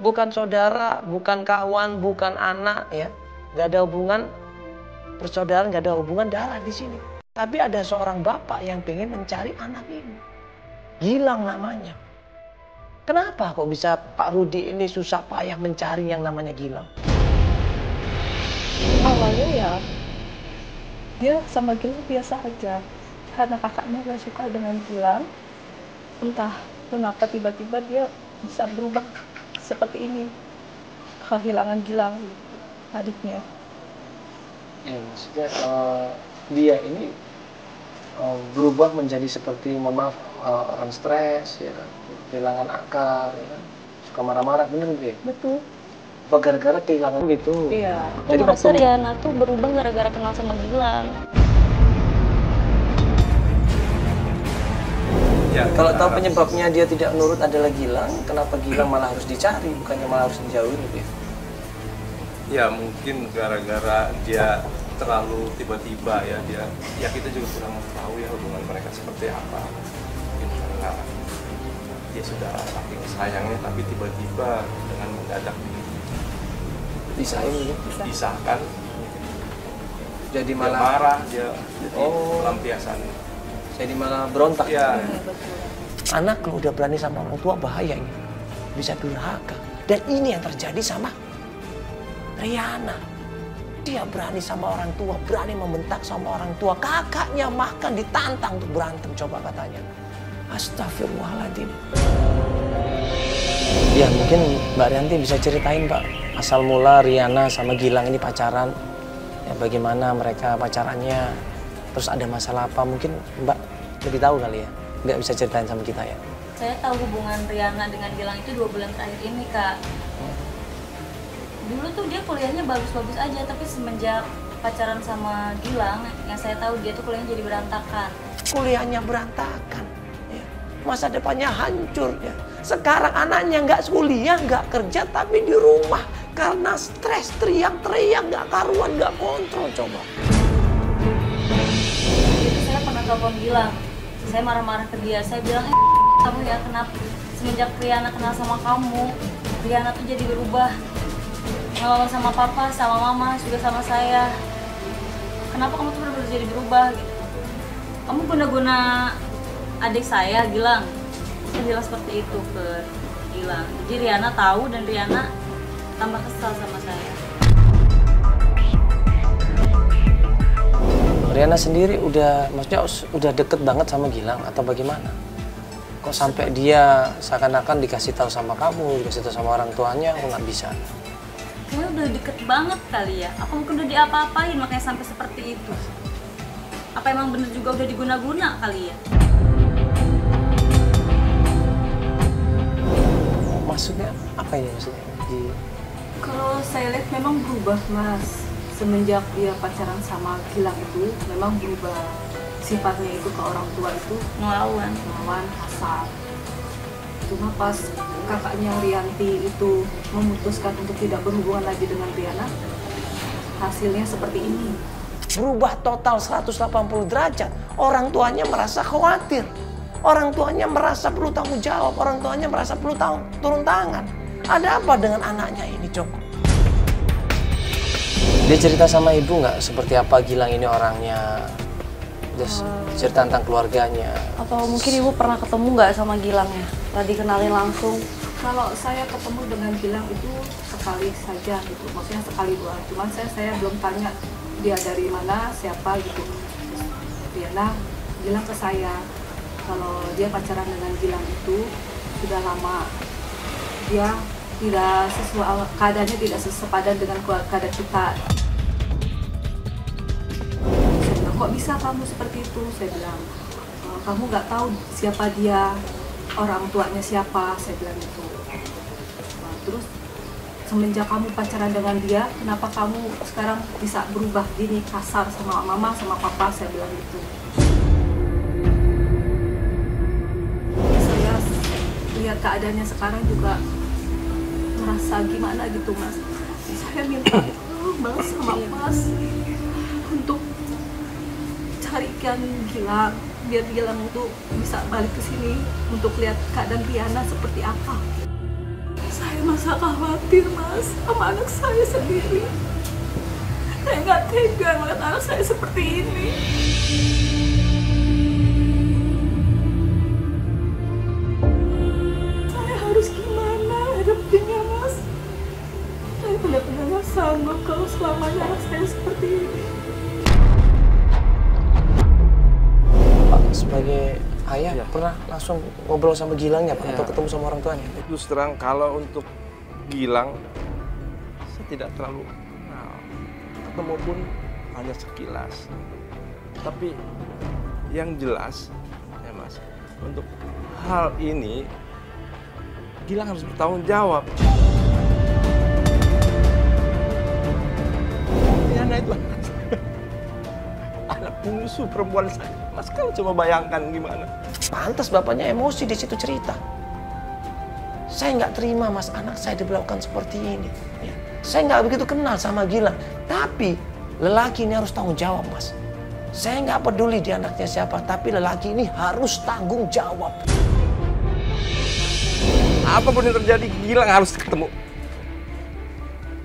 Bukan saudara, bukan kawan, bukan anak, ya. Nggak ada hubungan persaudaraan, nggak ada hubungan darah di sini. Tapi ada seorang bapak yang pengen mencari anak ini. Gilang namanya. Kenapa kok bisa Pak Rudi ini susah payah mencari yang namanya Gilang? Awalnya ya, dia sama Gilang biasa aja. Karena kakaknya gak suka dengan Gilang, entah kenapa tiba-tiba dia bisa berubah seperti ini. Kehilangan Gilang, adiknya. Ya, maksudnya dia ini berubah menjadi seperti, mohon maaf, orang stres, ya kan? Kehilangan akal, ya kan? Suka marah-marah, bener nggak ya? Betul. Apa gara-gara kehilangan gitu? Iya. Aku merasa Riana tuh berubah gara-gara kenal sama Gilang. Ya, kalau tahu penyebabnya dia tidak nurut adalah Gilang, kenapa Gilang malah harus dicari, bukannya malah harus dijauhin gitu ya? Ya mungkin gara-gara dia terlalu tiba-tiba ya, kita juga kurang tahu ya hubungan mereka seperti apa. Mungkin karena dia sudah saking sayangnya, tapi tiba-tiba dengan mendadak disahkan, Jadi dia malah marah, dia jadi pelampiasan. jadi malah berontak. Ya. Anak kalau udah berani sama orang tua bahaya ini, bisa durhaka. Dan ini yang terjadi sama Riana. Dia berani sama orang tua, berani membentak sama orang tua. Kakaknya makan ditantang untuk berantem, coba katanya. Astagfirullahaladzim. Ya mungkin Mbak Rianti bisa ceritain Pak, asal mula Riana sama Gilang ini pacaran. Ya bagaimana mereka pacarannya, terus ada masalah apa, mungkin Mbak lebih tahu kali ya. Nggak bisa ceritain sama kita ya. Saya tahu hubungan Riana dengan Gilang itu 2 bulan terakhir ini, Kak. Dulu tuh dia kuliahnya bagus-bagus aja, tapi semenjak pacaran sama Gilang, yang saya tahu dia tuh kuliahnya jadi berantakan. Kuliahnya berantakan, ya. Masa depannya hancur. Ya. Sekarang anaknya nggak kuliah, nggak kerja, tapi di rumah. Karena stres, teriak-teriak, nggak karuan, nggak kontrol, coba. Itu saya pernah telepon Gilang. Saya marah-marah ke dia, saya bilang, kamu ya kenapa semenjak Riana kenal sama kamu, Riana tuh jadi berubah. Ngomong sama papa, sama mama, juga sama saya. Kenapa kamu tuh benar-benar jadi berubah gitu? Kamu guna-guna adik saya, Gilang. Saya bilang seperti itu ke Gilang. Jadi Riana tahu dan Riana tambah kesal sama saya. Riana sendiri maksudnya udah deket banget sama Gilang atau bagaimana? Kok sampai dia seakan-akan dikasih tahu sama kamu, dikasih tahu sama orang tuanya, kok nggak bisa? Kayaknya udah deket banget kali ya. Apa mungkin udah diapa-apain makanya sampai seperti itu? Apa emang bener juga udah diguna-guna kali ya? Maksudnya apa ya maksudnya? Kalau saya lihat memang berubah, Mas. Semenjak dia pacaran sama Gilang itu memang berubah. Sifatnya itu ke orang tua itu Ngelawan. kasar. Cuma pas kakaknya Rianti itu memutuskan untuk tidak berhubungan lagi dengan Riana, hasilnya seperti ini. Berubah total 180 derajat. Orang tuanya merasa khawatir. Orang tuanya merasa perlu tanggung jawab. Orang tuanya merasa perlu turun tangan. Ada apa dengan anaknya ini, Cok? Dia cerita sama ibu nggak seperti apa Gilang ini orangnya? Cerita tentang keluarganya. Atau mungkin ibu pernah ketemu nggak sama Gilang ya? Tadi kenalin langsung. Kalau saya ketemu dengan Gilang itu sekali saja gitu, maksudnya sekali dua. Cuman saya belum tanya dia dari mana, siapa gitu. Diana bilang ke saya kalau dia pacaran dengan Gilang itu sudah lama. Dia tidak sesuai, keadaannya tidak sepadan dengan keadaan kita. Saya bilang, kok bisa kamu seperti itu? Saya bilang, kamu nggak tahu siapa dia, orang tuanya siapa, saya bilang itu. Nah, terus semenjak kamu pacaran dengan dia, kenapa kamu sekarang bisa berubah gini, kasar sama mama, sama papa, saya bilang gitu. Saya lihat keadaannya sekarang juga merasa gimana gitu, Mas. Saya minta Mas sama Mas untuk carikan Gilang, biar Gilang itu bisa balik ke sini untuk lihat keadaan Riana seperti apa. Saya masa khawatir Mas sama anak saya sendiri. Saya nggak tega melihat anak saya seperti ini. Saya harus gimana hadapinnya Mas? Saya benar-benar nggak sanggup kalau selamanya anak saya seperti ini. Pak, sebagai ayah pernah langsung ngobrol sama Gilangnya Pak, atau ketemu sama orang tuanya? Terus terang kalau untuk Gilang, saya tidak terlalu kenal. Ketemu pun hanya sekilas. Tapi yang jelas, ya Mas, untuk hal ini Gilang harus bertanggung jawab. Riana itu anak bungsu perempuan saya. Mas kalau coba bayangkan gimana. Pantas bapaknya emosi di situ cerita. Saya nggak terima Mas, anak saya diperlakukan seperti ini. Ya. Saya nggak begitu kenal sama Gilang. Tapi lelaki ini harus tanggung jawab Mas. Saya nggak peduli dia anaknya siapa, tapi lelaki ini harus tanggung jawab. Apapun yang terjadi, Gilang harus ketemu.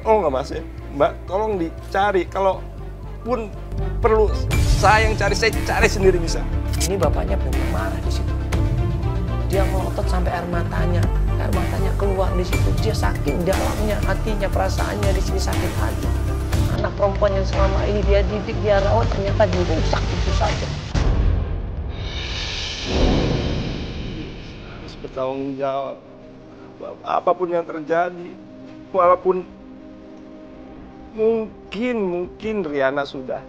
Oh nggak Mas ya? Mbak, tolong dicari. Kalau pun perlu saya yang cari, saya cari sendiri bisa. Ini bapaknya benar marah di situ. Dia melotot sampai air matanya keluar di situ. Dia sakit dalamnya, hatinya, perasaannya di sini sakit hati. Anak perempuan yang selama ini dia didik, dia rawat, ternyata dirusak itu saja. Harus bertanggung jawab. Apapun yang terjadi, walaupun mungkin Riana sudah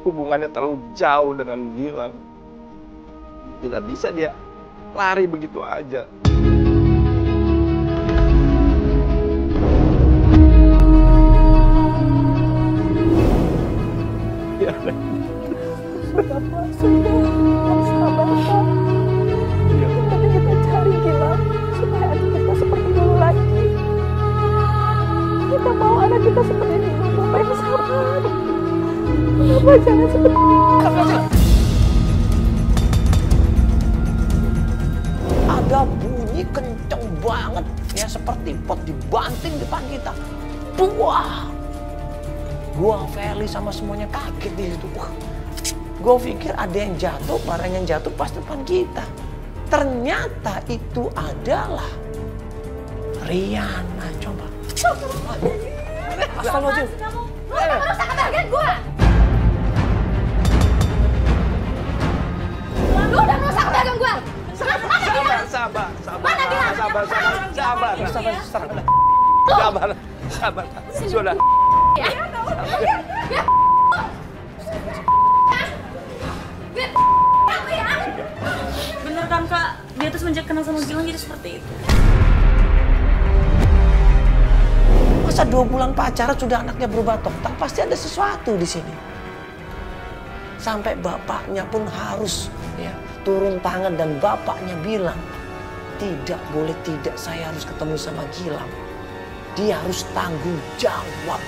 hubungannya terlalu jauh dengan Gilang. Tidak bisa dia lari begitu aja. Ya, Sudah Pak, sudah. Sabar Pak. Tapi kita cari Gilang supaya anak kita seperti dulu lagi. Kita mau anak kita seperti dulu, Bapak yang sabar. Kenapa jangan seperti Ada bunyi kenceng banget, ya seperti pot dibanting depan kita. Wah, gua Feli sama semuanya kaget di situ. Gua pikir ada yang jatuh, barang yang jatuh pas depan kita. Ternyata itu adalah Riana. Coba. Astagfirullahaladzim. Lu udah merusak kebahagiaan gua. Lu udah merusak kebahagiaan gua. Sabar. Sudah. Bener kan Kak? Dia tuh semenjak kenal sama Gilang jadi seperti itu. Masa 2 bulan pacaran sudah anaknya berubah total? Pasti ada sesuatu di sini. Sampai bapaknya pun harus turun tangan dan bapaknya bilang, tidak boleh tidak, saya harus ketemu sama Gilang. Dia harus tanggung jawab.